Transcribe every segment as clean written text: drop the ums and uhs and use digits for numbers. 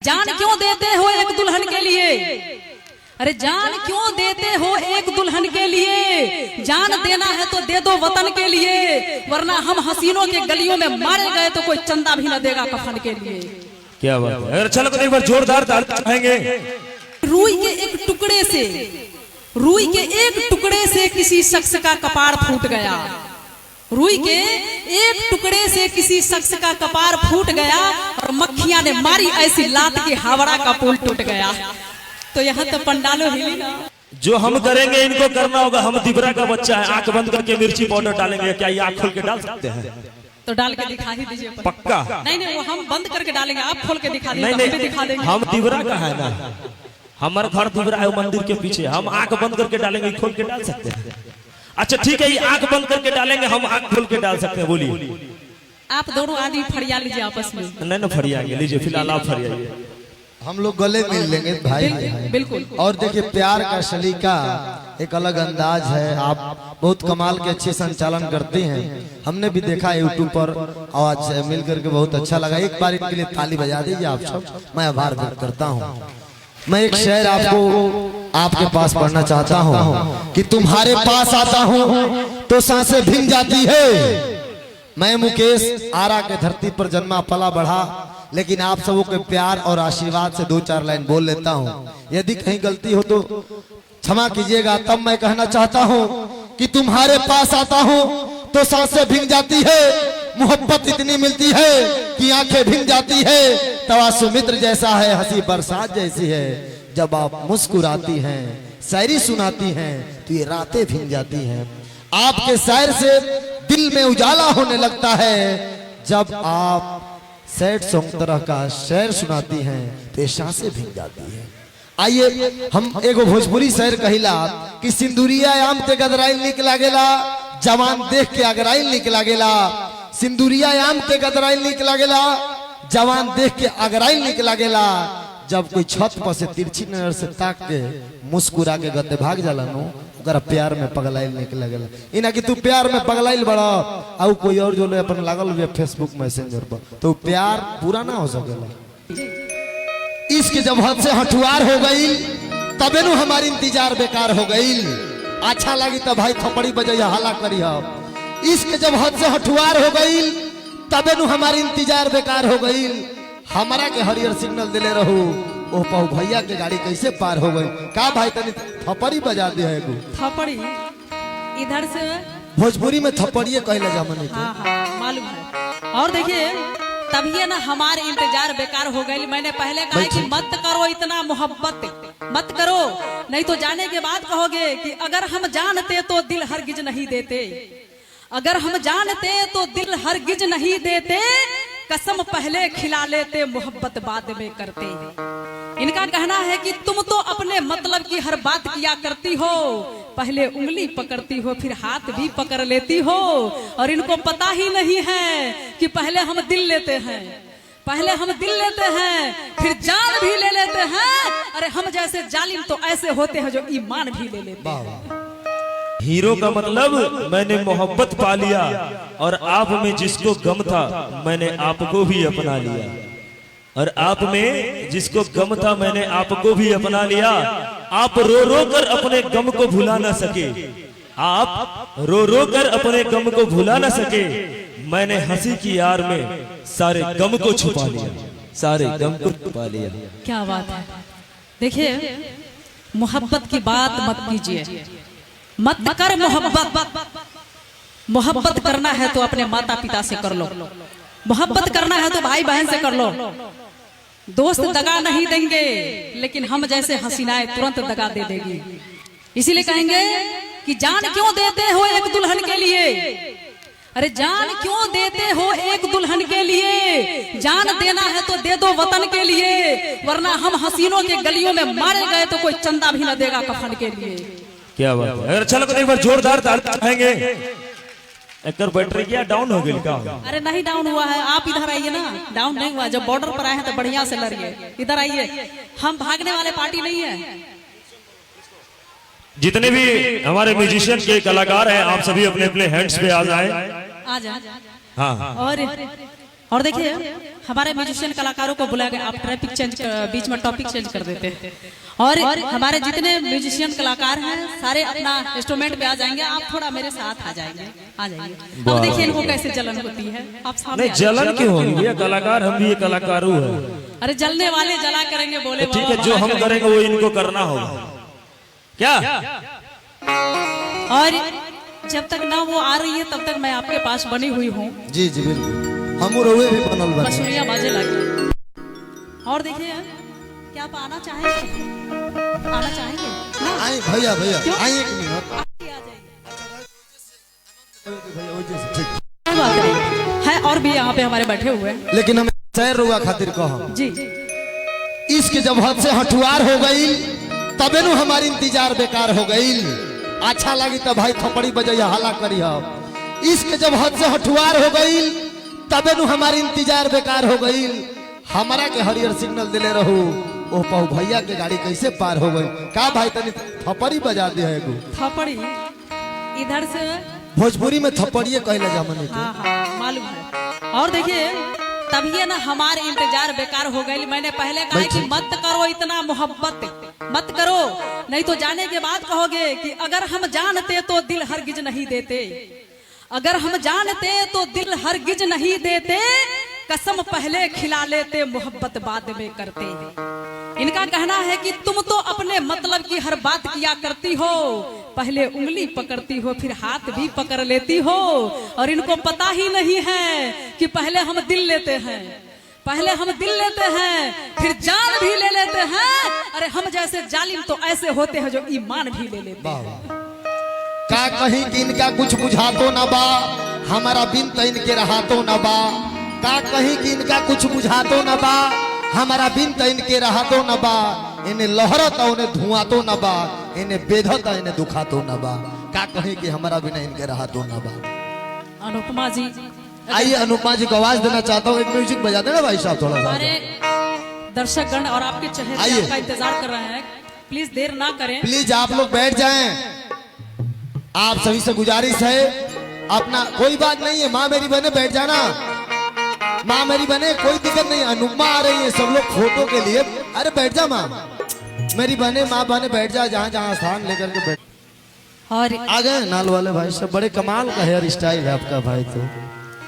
जान क्यों देते हो एक दुल्हन के लिए? अरे जान क्यों देते हो एक दुल्हन के लिए? जान देना है तो दे दो वतन के लिए, वरना हम हसीनों के गलियों में मारे गए तो कोई चंदा भी न देगा कफन के लिए। क्या बात है। अगर चलो एक बार जोरदार ताली बजाएंगे। रुई के एक टुकड़े से, रुई के एक टुकड़े से किसी शख्स का कपार फूट गया। रुई के एक टुकड़े से किसी शख्स का कपार फूट गया और मक्खियां ने मारी ऐसी लात की हावड़ा का पुल टूट गया। तो यहाँ तो पंडालो हिली ना। जो हम करेंगे इनको करना होगा। हम दिबरा का बच्चा है, आंख बंद करके मिर्ची पाउडर डालेंगे। क्या ये आंख खोल के डाल सकते हैं? तो डाल के दिखा ही दीजिए। पक्का? नहीं नहीं, वो हम बंद करके डालेंगे, आप खोल के दिखा दीजिए। नहीं नहीं, दिखा देंगे। हम दिबरा का है ना, हमारा घर दिबरा है मंदिर के पीछे। हम आंख बंद करके डालेंगे, खोल के डाल सकते हैं? अच्छा ठीक है, ये आंख बंद करके डालेंगे, हम आंख खोल के डाल सकते हैं। बोलिए। आप दोनों आदमी फरिया लीजिए आपस में। नहीं ना फरियाइए, लीजिए फिलहाल आप फरियाइए। हम लोग गले मिल लेंगे भाई। बिल्कुल। और देखिए प्यार का सलीका एक अलग अंदाज है। आप बहुत कमाल के अच्छे संचालन करते हैं, हमने भी देखा यूट्यूब पर। आज मिल करके बहुत अच्छा लगा। एक बार इनके लिए ताली बजा दीजिए आप सब। मैं आभार व्यक्त करता हूँ। मैं एक शेर आपको आपके पास पढ़ना चाहता हूँ कि तुम्हारे पास आता हूँ तो सांसें भीग जाती है। मैं मुकेश आरा के धरती पर जन्मा पला बढ़ा, लेकिन आप सबों के प्यार और आशीर्वाद से 2-4 लाइन बोल लेता हूँ। यदि कहीं गलती हो तो क्षमा कीजिएगा। तब मैं कहना चाहता हूँ कि तुम्हारे पास आता हूँ तो सांसें भीग जाती है, मोहब्बत इतनी मिलती है कि आंखें भीग जाती है। तवासु मित्र जैसा है, हंसी बरसात जैसी है। जब आप मुस्कुराती हैं, शायरी सुनाती हैं तो ये रातें भीग जाती हैं। आपके शायर से दिल में उजाला होने लगता है। जब आप सैड सॉन्ग तरह का शेर सुनाती हैं तो सांसें भीग जाती हैं। आइए हम एगो भोजपुरी शेर कहिला कि सिंदूरिया आम ते गदराइल निक लागेला, जवान देख के अगराइल निक लागेला। सिंदूरिया आम ते गदराइल निक लागेला, जवान देख के अगराइल निक लागेला। जब कोई छत पर से तिरछी नजर से ताक के मुस्कुरा के गते भाग जाला नो, अगर प्यार में पगलाइल निक लागेला। इना कि तू प्यार में पगलाइल बड़ा और कोई और जो ले अपन लागल हुए फेसबुक मैसेंजर पर, तो प्यार पूरा ना हो सकेला। इश्क जब हद से हठुआर हो गई तबे नु हमारी इंतजार बेकार हो गई। अच्छा लगी तो भाई थपड़ी बजाइए, हल्ला करी। इश्क जब हद से हठुआर हो गई तबे नु हमारी इंतजार बेकार हो गई। हमारा के हरियर सिग्नल दिले रहू, ओ पाऊ भैया के गाड़ी कैसे पार हो गई? का भाई तनी थपड़ी बजा दे है। थपड़ी इधर से भोजपुरी में थपड़िए कहले जामने के। हाँ, मालूम है। और देखिए तभी ना हमारे इंतजार बेकार हो गई। मैंने पहले कहा कि मत करो इतना मोहब्बत, मत करो, नहीं तो जाने के बाद कहोगे कि अगर हम जानते तो दिल हरगिज नहीं देते। अगर हम जानते तो दिल हरगिज नहीं देते, कसम पहले खिला लेते, मोहब्बत बाद में करते। इनका कहना है कि तुम तो अपने मतलब की हर बात किया करती हो, पहले उंगली पकड़ती हो फिर हाथ भी पकड़ लेती हो। और इनको पता ही नहीं है कि पहले हम दिल लेते हैं, पहले हम दिल लेते हैं फिर जान भी ले लेते हैं। अरे हम जैसे जालिम तो ऐसे होते हैं जो ईमान भी ले लेते हैं। हीरो का मतलब मैंने मोहब्बत पा लिया, और आप में जिसको गम था मैंने आपको भी अपना लिया। और आप में जिसको गम था मैंने आपको भी अपना लिया। आप रो रो कर अपने गम को भुला ना सके, आप रो रो कर अपने गम को भुला ना सके। मैंने हंसी की यार में सारे गम को छुपा लिया, सारे गम को छुपा लिया। क्या बात है। देखिए मोहब्बत की बात मत कीजिए, मत कर मोहब्बत। मोहब्बत करना है तो अपने माता पिता से कर लो, मोहब्बत करना है तो भाई बहन से कर लो। दोस्त दगा नहीं देंगे, लेकिन हम जैसे हसीनाएं तुरंत दगा दे देगी। इसीलिए कहेंगे कि जान क्यों देते हो एक दुल्हन के लिए? अरे जान क्यों देते हो एक दुल्हन के लिए? जान देना है तो दे दो वतन के लिए, वरना हम हसीनों के गलियों में मारे गए तो कोई चंदा भी न देगा कफन के लिए। क्या बात है। अगर चलो एक बार जोरदार ताली बजाएंगे। एक बैटरी क्या डाउन हो गई क्या? अरे नहीं डाउन हुआ है, आप इधर आइए ना। डाउन नहीं हुआ, जब बॉर्डर पर आए हैं तो बढ़िया से लड़िए। इधर आइए, हम भागने वाले पार्टी नहीं है। जितने भी हमारे म्यूजिशियन के कलाकार हैं, आप सभी अपने अपने हैंड्स पे आ जाएं। आ जा। हाँ। और और देखिए हमारे म्यूजिशियन कलाकारों को बुलाया गया, आप ट्रैफिक चेंज बीच में टॉपिक चेंज कर देते हैं। और हमारे जितने म्यूजिशियन कलाकार हैं सारे अपना इंस्ट्रूमेंट पे आ जाएंगे, आप थोड़ा मेरे साथ आ जाएंगे, आ जाइए। अब देखिए इनको कैसे जलन होती है, आप सामने नहीं जलन क्यों होगी भैया, कलाकार हम भी ये कलाकारू है। अरे जलने वाले जला करेंगे, बोले ठीक है, जो हम करेंगे वो इनको करना होगा क्या। और जब तक ना वो आ रही है तब तक मैं आपके पास बनी हुई हूँ। जी जी बिल्कुल, हम रोए भी बनल बने। बसुरिया बाजे लगी। और देखिए क्या आप आना चाहेंगे, आना चाहेंगे ना? आए भैया भैया क्यों? आए एक मिनट आ जाइए। भैया वो जैसे ठीक। क्या बात है और भी यहाँ पे हमारे बैठे हुए हैं। लेकिन हम शहर रुआ खातिर कहो जी इसके जब हद से हठुआर हो गई तबे नु हमारी इंतजार बेकार हो गई। अच्छा लगी तो भाई थपड़ी बजैया हला करी हो। इसके जब हद से हठुआर हो गई तबे नु हमारी इंतजार बेकार हो गई। हमारा के हरियर सिग्नल दिले रहू, ओ पहु भैया के गाड़ी कैसे पार हो गई। का भाई तनी थपड़ी बजा दे है एगो। थपड़ी इधर से भोजपुरी में थपड़िए कहले जामने के। हाँ हाँ मालूम है। और देखिए तभी ना हमारे इंतजार बेकार हो गई। मैंने पहले कहा कि मत करो इतना मोहब्बत, मत करो, नहीं तो जाने के बाद कहोगे कि अगर हम जानते तो दिल हरगिज नहीं देते, अगर हम जानते तो दिल हरगिज नहीं देते, कसम पहले खिला लेते मोहब्बत बाद में करते। इनका कहना है कि तुम तो अपने मतलब की हर बात किया करती हो, पहले उंगली पकड़ती हो फिर हाथ भी पकड़ लेती हो, और इनको पता ही नहीं है कि पहले हम दिल लेते हैं, पहले हम दिल लेते हैं फिर जान भी ले लेते हैं। अरे हम जैसे जालिम तो ऐसे होते हैं जो ईमान भी ले लेते हैं। का कहीं कि इनका कुछ बुझातो न बा, हमारा बिन तो इनके रहातो न बा। का कहीं कि इनका कुछ बुझातो न बा, हमारा बिन तो इनके रहातो न बा। इन्हें लहरत उन्हें धुआतो न बा, इन्हें बेधत इन्हें दुखातो न बा। का कहीं कि हमारा बिना इनके रहातो न बा। अनुपमा जी आइए अनुपमा जी को आवाज देना चाहता हूँ, एक म्यूजिक बजा देना भाई साहब थोड़ा सा। हमारे दर्शकगण और आपके चेहरे का इंतजार कर रहे हैं, प्लीज देर ना करें। प्लीज आप लोग बैठ जाएं। आप सभी से गुजारिश है, अपना कोई बात नहीं है, माँ मेरी बहने बैठ जाना, माँ मेरी बहने कोई दिक्कत नहीं। अनुपमा आ रही है, सब लोग फोटो के लिए, अरे बैठ जा माँ मेरी बहने, माँ बहने बैठ जा, जहाँ जहाँ स्थान लेकर के बैठ। और आ गए नाल वाले भाई सब, बड़े कमाल का हेयर स्टाइल है आपका भाई। तो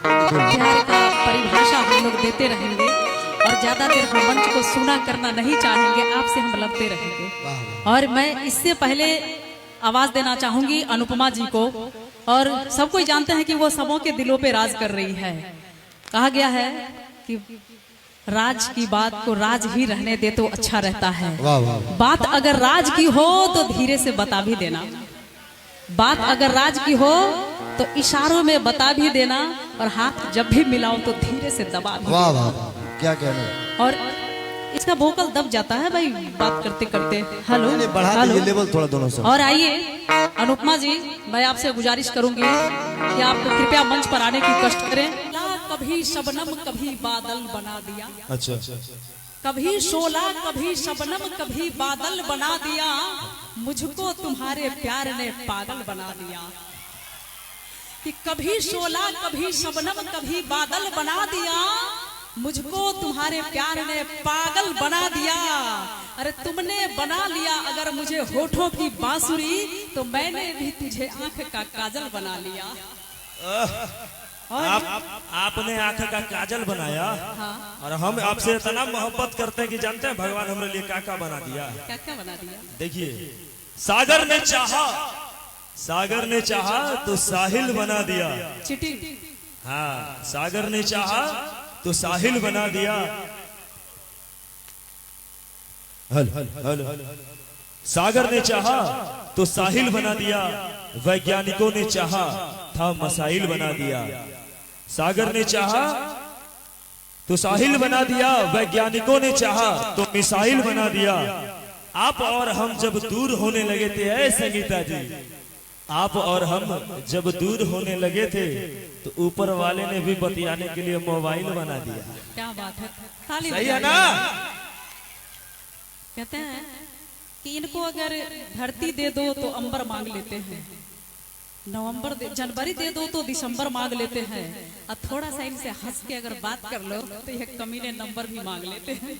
प्यार का परिभाषा हम लोग देते रहेंगे और ज्यादा देर हम मंच को सुना करना नहीं चाहेंगे, आपसे हम लड़ते रहेंगे। और मैं इससे पहले आवाज देना चाहूंगी अनुपमा जी को, और सब कोई जानते हैं कि वो सबों के दिलों पे राज कर रही है। कहा गया है कि राज की बात को राज ही रहने दे तो अच्छा रहता है। वाह वाह। बात अगर राज की हो तो धीरे से बता भी देना, बात अगर राज की हो तो इशारों में बता भी देना, और हाथ जब भी मिलाओ तो धीरे से दबा भी। वाह वाह क्या कहना। और इसका वोकल दब जाता है भाई बात करते करते। हेलो बढ़ा हेलो। दीजिए लेवल थोड़ा दोनों से। और आइए अनुपमा जी, मैं आपसे गुजारिश करूंगी कि आप कृपया मंच पर आने की कष्ट करें। कभी शबनम कभी बादल बना दिया, अच्छा कभी शोला कभी शबनम कभी बादल बना दिया, मुझको तुम्हारे प्यार ने पागल बना दिया। कि कभी शोला कभी शबनम कभी बादल बना दिया, मुझको तुम्हारे प्यार ने पागल बना दिया। अरे तुमने बना लिया अगर मुझे होठों की बांसुरी, तो मैंने भी तुझे आंख का काजल बना लिया। आपने आंख का काजल बनाया। हाँ। और हम आपसे इतना मोहब्बत करते हैं कि जानते हैं भगवान हमारे लिए क्या बना दिया। क्या क्या बना दिया? देखिए, सागर ने चाहा, सागर ने चाहा तो साहिल बना दिया। चिटिंग। हाँ, सागर ने चाहा तो साहिल बना दिया। हल हल हल। सागर ने चाहा तो साहिल बना दिया, वैज्ञानिकों ने चाहा था मसाइल बना दिया। सागर ने चाहा तो साहिल बना दिया, वैज्ञानिकों ने चाहा तो मिसाइल बना दिया। आप और हम जब दूर होने लगे थे, ऐ संगीता जी, आप और हम जब दूर होने लगे थे तो ऊपर वाले ने भी बतियाने के लिए मोबाइल बना दिया। क्या बात है, ताली सही है ना? कहते हैं कि इनको अगर धरती दे दो तो अंबर मांग लेते हैं, जनवरी दे दो तो दिसंबर मांग लेते हैं, और थोड़ा सा इनसे हंस के अगर बात कर लो तो ये कमीने नंबर भी मांग लेते हैं।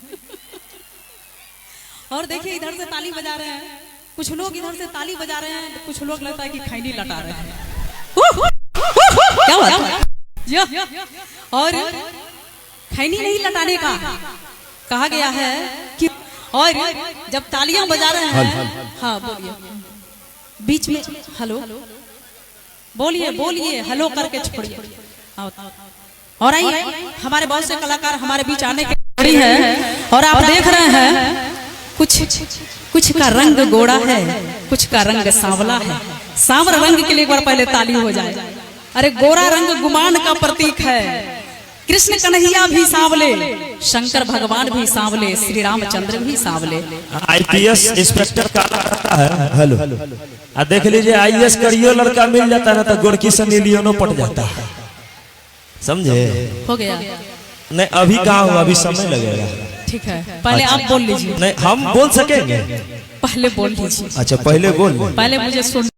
और देखिए इधर से ताली बजा रहे हैं, कुछ लोग इधर से ताली बजा रहे हैं, कुछ लोग लगता है कि खैनी लटा रहे हैं। क्या बात है? और खैनी नहीं लटाने का कहा गया है कि, और जब तालियां बजा रहे हैं, हाँ बोलिए, बीच में हेलो बोलिए बोलिए, हेलो करके छोड़िए। और आइए, हमारे बहुत से कलाकार हमारे बीच आने के खड़ी है, और आप देख रहे हैं कुछ का रंग गोरा है, कुछ का रंग सांवला है। सांवरा रंग के लिए एक बार पहले ताली हो जाए। अरे गोरा रंग गुमान का प्रतीक है, कृष्ण कन्हैया भी सांवले, शंकर भगवान भी सांवले, श्री रामचंद्र भी सांवले। आईपीएस इंस्पेक्टर काला रहता है, हेलो, देख लीजिए आईएएस करियो लड़का मिल जाता ना तो गोरकी से नीलियों पट जाता है, समझे? हो गया? नहीं अभी कहाँ हुआ, अभी समय लगेगा। ठीक है, पहले आप बोल लीजिए। नहीं हम बोल सकेंगे, पहले बोल लीजिए। अच्छा पहले बोल, पहले मुझे सुन